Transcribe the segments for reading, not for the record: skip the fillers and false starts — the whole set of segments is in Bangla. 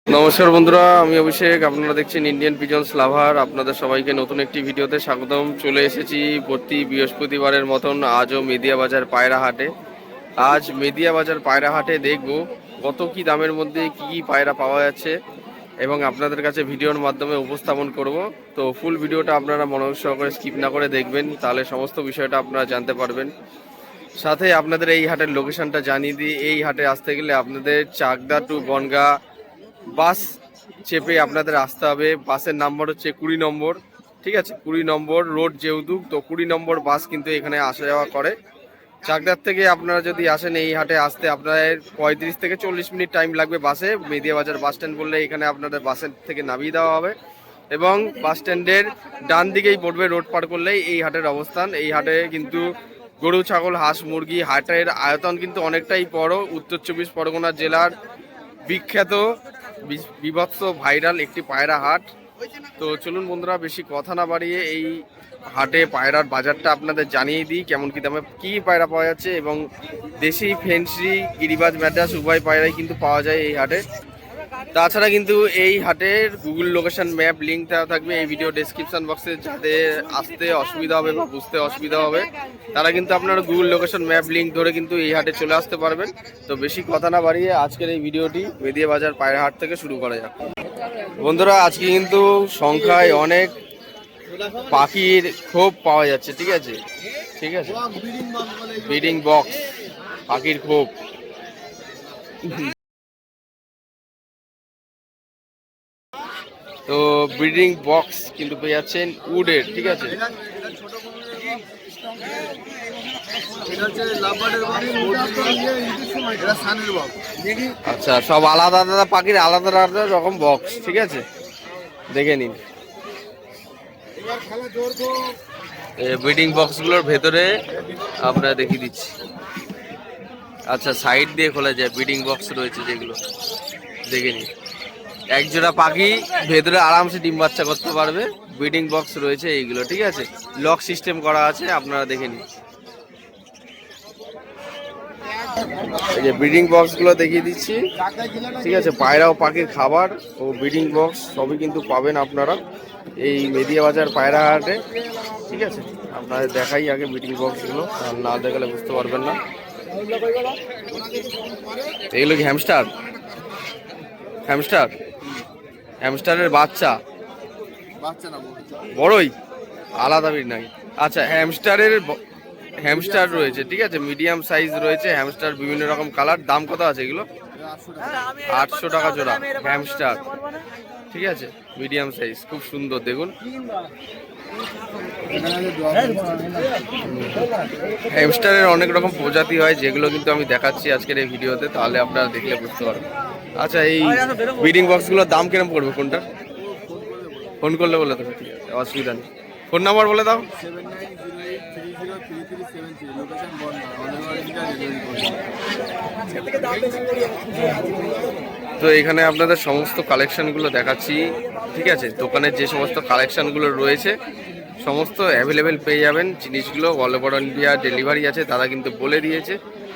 নমস্কার বন্ধুরা, আমি অভিষেক। আপনারা দেখছেন ইন্ডিয়ান পিজন্স লাভার। আপনাদের সবাইকে নতুন একটি ভিডিওতে স্বাগতম। চলে এসেছি প্রতি বৃহস্পতিবারের মতন আজও মেদিয়া বাজার পায়রা হাটে। আজ মেদিয়া বাজার পায়রা হাটে দেখব কত কি দামের মধ্যে কি কি পায়রা পাওয়া যাচ্ছে এবং আপনাদের কাছে ভিডিওর মাধ্যমে উপস্থাপন করব। তো ফুল ভিডিওটা আপনারা মনোযোগ সহকারে স্কিপ না করে দেখবেন, তাহলে সমস্ত বিষয়টা আপনারা জানতে পারবেন। সাথে আপনাদের এই হাটের লোকেশনটা জানিয়ে দিই। এই হাটে আসতে গেলে আপনাদের চাকদা টু বনগাঁ বাস চেপে আপনাদের আসতে হবে। বাসের নাম্বার হচ্ছে 20 নম্বর, ঠিক আছে? 20 নম্বর রোড যেহেতু, তো 20 নম্বর বাস কিন্তু এখানে আসা যাওয়া করে। চাকদার থেকে আপনারা যদি আসেন এই হাটে আসতে আপনাদের 35 থেকে 40 মিনিট টাইম লাগবে বাসে। মেদিয়া বাজার বাস স্ট্যান্ড বললে এখানে আপনাদের বাসের থেকে নামিয়ে দেওয়া হবে এবং বাস স্ট্যান্ডের ডান দিকেই পড়বে, রোড পার করলেই এই হাটের অবস্থান। এই হাটে কিন্তু গরু, ছাগল, হাঁস, মুরগি, হাটের আয়তন কিন্তু অনেকটাই বড়। উত্তর 24 পরগনা জেলার বিখ্যাত বিভৎস ভাইরাল একটি পায়রা হাট। তো চলুন বন্ধুরা, বেশি কথা না বাড়িয়ে এই হাটে পায়রার বাজারটা আপনাদের জানিয়ে দিই, কেমন কি দামে কি পায়রা পাওয়া যাচ্ছে। এবং দেশি, ফেন্সি, গিরিবাজ, ম্যাড্রাস উভয় পায়রাই কিন্তু পাওয়া যায় এই হাটে। তাছাড়া কিন্তু এই হাটের গুগল লোকেশন ম্যাপ লিঙ্ক দেওয়া থাকবে এই ভিডিও ডেসক্রিপশন বক্সে। যাদের আসতে অসুবিধা হবে বা বুঝতে অসুবিধা হবে তারা কিন্তু আপনারা গুগল লোকেশন ম্যাপ লিঙ্ক ধরে কিন্তু এই হাটে চলে আসতে পারবেন। তো বেশি কথা না বাড়িয়ে আজকের এই ভিডিওটি মেদিয়া বাজার পায়রা হাট থেকে শুরু করা যাক। বন্ধুরা, আজকে কিন্তু সংখ্যায় অনেক পাখির খোপ পাওয়া যাচ্ছে, ঠিক আছে? ঠিক আছে, ব্রিডিং বক্স পাখির খোপ। তো ব্রিডিং বক্স কিন্তু পেয়ে যাচ্ছেন উডের, ঠিক আছে? আচ্ছা, সব আলাদা আলাদা পাখির আলাদা আলাদা রকম বক্স, ঠিক আছে? দেখে নিন ব্রিডিং বক্সগুলোর ভেতরে আপনারা দেখিয়ে দিচ্ছি। আচ্ছা, সাইড দিয়ে খোলা যায় ব্রিডিং বক্স রয়েছে যেগুলো, দেখে নিন। একজোড়া পাখি ভেতরে আরামসে ডিম বাচ্চা করতে পারবে। ব্রিডিং বক্স রয়েছে এইগুলো, ঠিক আছে? লক সিস্টেম করা আছে, আপনারা দেখে নিন। এই যে ব্রিডিং বক্সগুলো দেখিয়ে দিচ্ছি, ঠিক আছে? পায়রা ও পাখির খাবার ও ব্রিডিং বক্স সবই কিন্তু পাবেন আপনারা এই মেদিয়া বাজার পায়রা হাটে, ঠিক আছে? আপনাদের দেখাই আগে ব্রিডিং বক্সগুলো, না দেখালে বুঝতে পারবেন না। এগুলো কি হ্যামস্টার? হ্যামস্টার, হ্যামস্টারের বাচ্চা না বড়ই আলাদা ব্রিড নাই? আচ্ছা, হ্যামস্টার রয়েছে, ঠিক আছে? মিডিয়াম সাইজ রয়েছে হ্যামস্টার, বিভিন্ন রকম কালার। দাম কত আছে এগুলো? 800 টাকা জোড়া হ্যামস্টার, ঠিক আছে? মিডিয়াম সাইজ, খুব সুন্দর দেখুন। হ্যামস্টারের অনেক রকম প্রজাতি হয়, যেগুলো কিন্তু আমি দেখাচ্ছি আজকের এই ভিডিওতে, তাহলে আপনারা দেখলে বুঝতে পারবেন। আচ্ছা, এই ব্রিডিং বক্সগুলোর দাম কিরকম পড়বে কোনটা? ফোন করলে বলে দেবে, ঠিক আছে? অসুবিধা নেই। ফোন নাম্বার বলে দাও। তো এখানে আপনাদের সমস্ত কালেকশনগুলো দেখাচ্ছি, ঠিক আছে? দোকানের যে সমস্ত কালেকশনগুলো রয়েছে সমস্ত অ্যাভেলেবেল পেয়ে যাবেন। জিনিসগুলো অল ওভার ইন্ডিয়া ডেলিভারি আছে, তারা কিন্তু বলে দিয়েছে।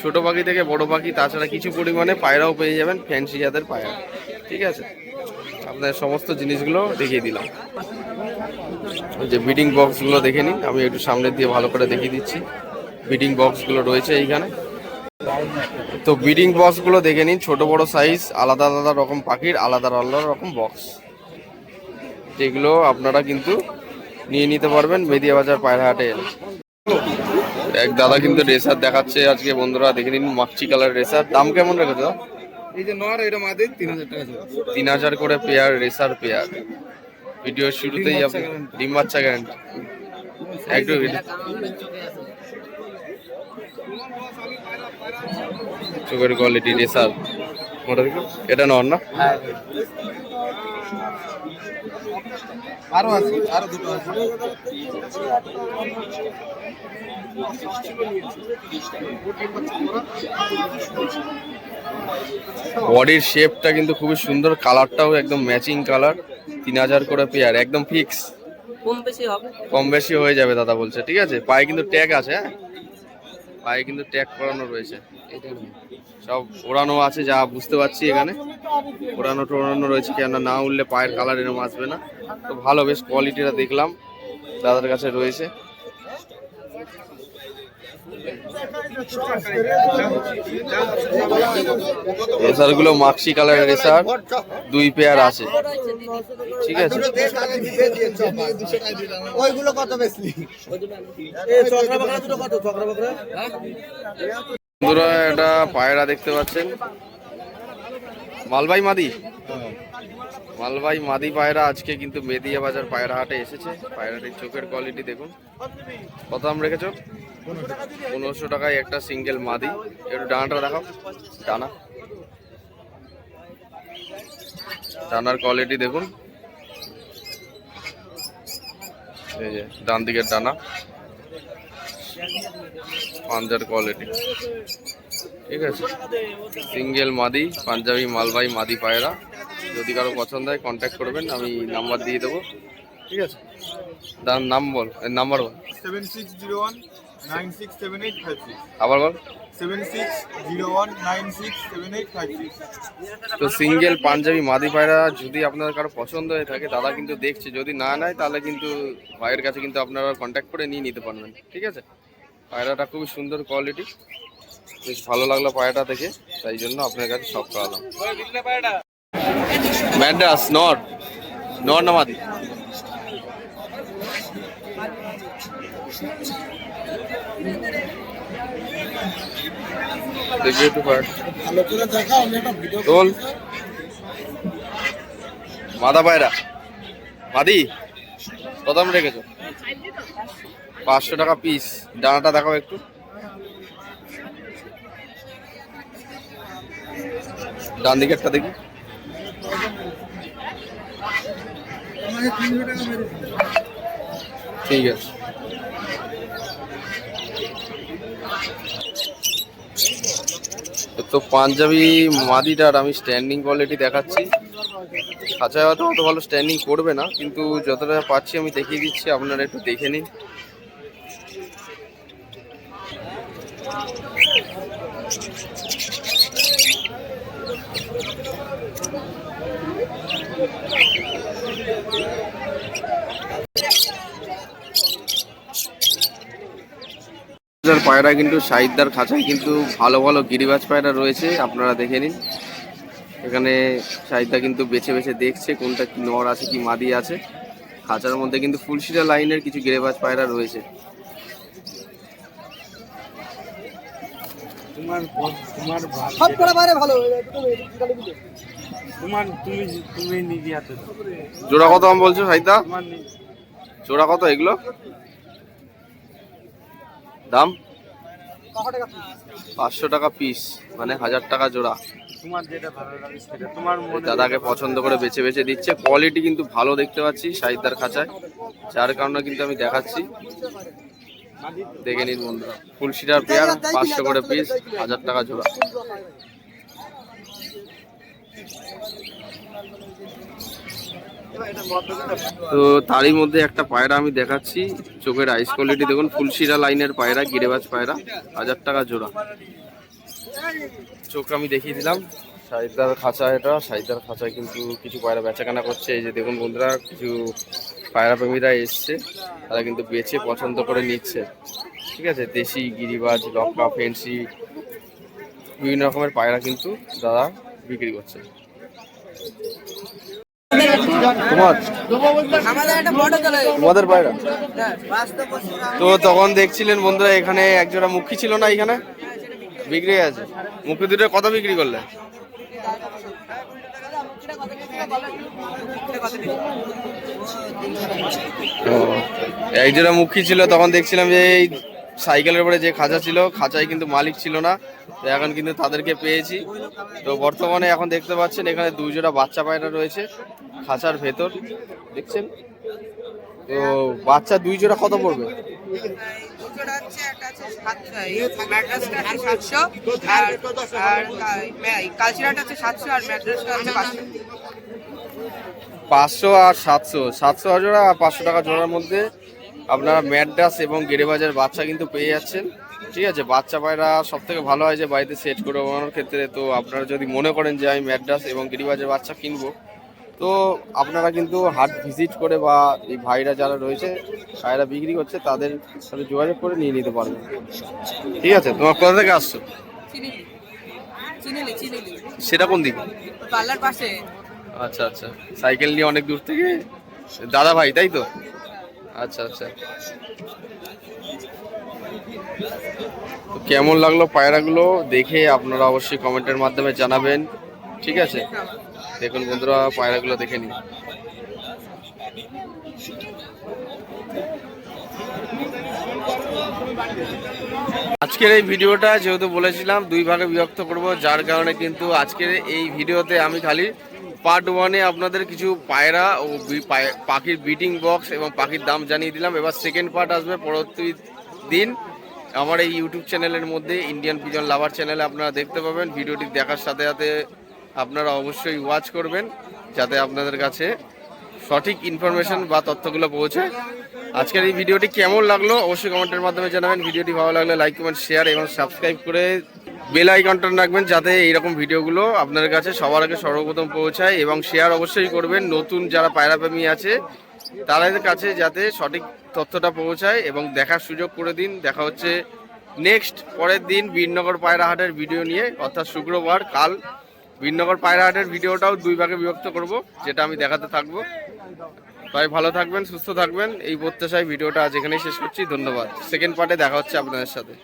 ছোট পাখি থেকে বড় পাখি, তাছাড়া কিছু পরিমাণে পায়রাও পেয়ে যাবেন, ফ্যান্সি জাতের পায়রা, ঠিক আছে? আপনাদের সমস্ত জিনিসগুলো দেখিয়ে দিলাম। ওই যে ব্রিডিং বক্সগুলো দেখে নিন, আমি একটু সামনে দিয়ে ভালো করে দেখিয়ে দিচ্ছি। ব্রিডিং বক্সগুলো রয়েছে এইখানে। তো ব্রিডিং বক্সগুলো দেখে নিন, ছোট বড় সাইজ, আলাদা আলাদা রকম পাখির আলাদা আলাদা রকম বক্স, যেগুলো আপনারা কিন্তু নিয়ে নিতে পারবেন মেদিয়া বাজার পায়রা হাটে এলে। এক দাদা কিন্তু রেসার দেখাচ্ছে আজকে, বন্ধুরা দেখে নিন। মাকচি কালার রেসার, দাম কেমন রেখেছে? এই যে নর, এটা মাদের 3000 টাকা। 3000 করে পেয়ার, রেসার পেয়ার। ভিডিওর শুরুতেই আপনি ডিম বাচ্চা গ্যারান্টি। একটু চোখের কোয়ালিটি রেসার, এটা নর না? আরো আছে, আরো দুটো আছে। বডির শেপটা কিন্তু খুবই সুন্দর, কালারটাও একদম ম্যাচিং কালার। 3000 করে পেয়ার, একদম ফিক্স। কম বেশি হয়ে যাবে দাদা বলছে, ঠিক আছে? পায়ে কিন্তু ট্যাগ আছে, হ্যাঁ? পায়ে কিন্তু ট্যাগ করানো রয়েছে, সব ওড়ানো আছে যা বুঝতে পারছি। এখানে ওড়ানো টোড়ানো রয়েছে, কেননা না উঠলে পায়ের কালার এরকম আসবে না। তো ভালো, বেশ কোয়ালিটিটা দেখলাম দাদার কাছে রয়েছে। রেসারগুলো মাক্সি কালারের রেসার, 2 পেয়ার আছে, ঠিক আছে। ওইগুলো কত বেশি? বন্ধুরা এটা পায়রা দেখতে পাচ্ছেন, মালবাই মাদি, মালবাই মাদি পায়রা আজকে কিন্তু মেদিয়া বাজার পায়রা হাটে এসেছে। পায়রাটির চোখের কোয়ালিটি দেখুন। কত দাম রেখেছো? 1500 টাকায় একটা সিঙ্গেল মাদি। একটু ডানাটা দেখাও, ডানা, ডানার কোয়ালিটি দেখুন। এই যে ডান দিকের ডানা, পাঞ্জার কোয়ালিটি, ঠিক আছে। সিঙ্গেল মাদি পাঞ্জাবি মালবাই মাদি পায়রা। যদি কারো পছন্দ হয় কন্ট্যাক্ট করবেন, আমি নাম্বার দিয়ে দেবো, ঠিক আছে। দাম নাম বল, নাম্বার বল। 7601967856। আবার বল। 7601967856। তো সিঙ্গেল পাঞ্জাবি মাদি পায়রা যদি আপনাদের কারো পছন্দ হয়ে থাকে, দাদা কিন্তু দেখছে, যদি না নেয় তাহলে কিন্তু ভাইয়ের কাছে কিন্তু আপনারা কন্ট্যাক্ট করে নিয়ে নিতে পারবেন, ঠিক আছে। পায়রাটা খুবই সুন্দর কোয়ালিটি, বেশ ভালো লাগলো পায়রাটা দেখে, তাই জন্য আপনার কাছে সব করালাম। ম্যাড্রাস নর, নর না মাদি? দেখবে একটু তোল, মাদা পায়রা মাদি। কত দাম রেখেছো? 500 টাকা পিস। ডানাটা দেখাও একটু, ডান দিকে একটা দেখি। ঠিক আছে। তো পাঞ্জাবি মাদিটার আমি স্ট্যান্ডিং কোয়ালিটি দেখাচ্ছি। খাঁচায় হয়তো অত ভালো স্ট্যান্ডিং করবে না, কিন্তু যতটা পাচ্ছি আমি দেখিয়ে দিচ্ছি, আপনারা একটু দেখে নিন। পায়রা কিন্তু সাইদদার খাঁচায় কিন্তু ভালো ভালো গিরিবাজ পায়রা রয়েছে, আপনারা দেখে নিন। এখানে সাইদদা কিন্তু বেছে বেছে দেখছে কোনটা কি নর আছে কি মাদি আছে। খাঁচার মধ্যে কিন্তু ফুলশিরা লাইনের কিছু গিরিবাজ পায়রা রয়েছে। জোড়া কত দাম বলছো সাইদদা? জোড়া কত এগুলো দাম? 500 টাকা পিস, মানে 1000 টাকা জোড়া। দাদাকে পছন্দ করে বেছে বেছে দিচ্ছে। কোয়ালিটি কিন্তু ভালো দেখতে পাচ্ছি সাইদদার খাঁচায়, যার কারণে কিন্তু আমি দেখাচ্ছি, দেখে নিন বন্ধুরা। ফুলশিরার পেয়ার 500 করে পিস, 1000 টাকা জোড়া। তো তারই মধ্যে একটা পায়রা আমি দেখাচ্ছি, চোখের আইস কোয়ালিটি দেখুন। ফুলশিরা লাইনের পায়রা, গিরেবাজ পায়রা, 1000 টাকা জোড়া। চোখ আমি দেখিয়ে দিলাম। সাইদার খাঁচা, এটা সাইদার খাঁচায় কিন্তু কিছু পায়রা বেচাকেনা করছে। এই যে দেখুন বন্ধুরা, কিছু পায়রা প্রেমীরা এসছে, তারা কিন্তু বেছে পছন্দ করে নিচ্ছে, ঠিক আছে। দেশি, গিরিবাজ, লক্কা, ফেন্সি, বিভিন্ন রকমের পায়রা কিন্তু দাদা বিক্রি করছে। তোমাদের পায়রা তো তখন দেখছিলেন বন্ধুরা, এখানে একজোড়া মুখী ছিল না, এখানে বিক্রি আছে। মুখী দুটো কত বিক্রি করলে? একজোড়া মুখী ছিল, তখন দেখছিলাম যে এই সাইকেলের উপরে যে খাঁচা ছিল, খাঁচায় কিন্তু মালিক ছিল না, তো এখন কিন্তু তাদেরকে পেয়েছি। তো বর্তমানে এখন দেখতে পাচ্ছেন এখানে 2 জোড়া বাচ্চা পায়রা রয়েছে খাঁচার ভেতর, দেখছেন তো। বাচ্চা 2 জোড়া কত পড়বে? পাঁচশো আর 700 জোড়া, 500 টাকা জোড়ার মধ্যে আপনারা ম্যাড্রাস এবং গিরিবাজের বাচ্চা কিন্তু পেয়ে যাচ্ছেন। ঠিক আছে, বাচ্চা পায়রা সব থেকে ভালো হয় যে বাড়িতে সেট করে বানানোর ক্ষেত্রে। তো আপনারা যদি মনে করেন যে আমি ম্যাড্রাস এবং গিরিবাজের বাচ্চা কিনবো, তো আপনারা কিন্তু হাট ভিজিট করে বা এই ভাইরা যারা রয়েছে ভাইরা বিক্রি করছে তাদের সাথে যোগাযোগ করে নিয়ে নিতে পারবেন। ঠিক আছে, তোমার কোথা থেকে আসছো? চিনিলি চিনিলি চিনিলি সেটা কোন দিকে? পার্লার পাশে। আচ্ছা আচ্ছা, সাইকেল নিয়ে অনেক দূর থেকে দাদা ভাই, তাই তো? আচ্ছা আচ্ছা, তো কেমন লাগলো পায়রাগুলো দেখে আপনারা অবশ্যই কমেন্টের মাধ্যমে জানাবেন। ঠিক আছে, দেখুন বন্ধুরা পায়রাগুলো দেখে নিন। আজকের এই ভিডিওটা যেহেতু বলেছিলাম দুই ভাগে বিভক্ত করব, যার কারণে কিন্তু আজকের এই ভিডিওতে আমি খালি পার্ট ওয়ানে আপনাদের কিছু পায়রা ও পাখির ব্রিডিং বক্স এবং পাখির দাম জানিয়ে দিলাম। এবার সেকেন্ড পার্ট আসবে পরবর্তী দিন আমার এই ইউটিউব চ্যানেলের মধ্যে, ইন্ডিয়ান পিজন লাভার চ্যানেলে আপনারা দেখতে পাবেন। ভিডিওটি দেখার সাথে সাথে আপনারা অবশ্যই ওয়াচ করবেন যাতে আপনাদের কাছে সঠিক ইনফরমেশন বা তথ্যগুলো পৌঁছায়। আজকের এই ভিডিওটি কেমন লাগলো অবশ্যই কমেন্টের মাধ্যমে জানাবেন। ভিডিওটি ভালো লাগলে লাইক কমেন্ট শেয়ার এবং সাবস্ক্রাইব করে বেল আইকনটা রাখবেন যাতে এইরকম ভিডিওগুলো আপনাদের কাছে সবার আগে সর্বপ্রথম পৌঁছায়, এবং শেয়ার অবশ্যই করবেন নতুন যারা পায়রাপ্রেমী আছে তাদের কাছে যাতে সঠিক তথ্যটা পৌঁছায় এবং দেখার সুযোগ করে দিন। দেখা হচ্ছে নেক্সট পরের দিন বীরনগর পায়রা হাটের ভিডিও নিয়ে, অর্থাৎ শুক্রবার কাল বীরনগর পায়রা হাটের ভিডিওটাও দুই ভাগে বিভক্ত করব, যেটা আমি দেখাতে থাকবো। তাই ভালো থাকবেন, সুস্থ থাকবেন এই প্রত্যাশায় ভিডিওটা আজ এখানেই শেষ করছি। ধন্যবাদ। সেকেন্ড পার্টে দেখা হচ্ছে আপনাদের সাথে।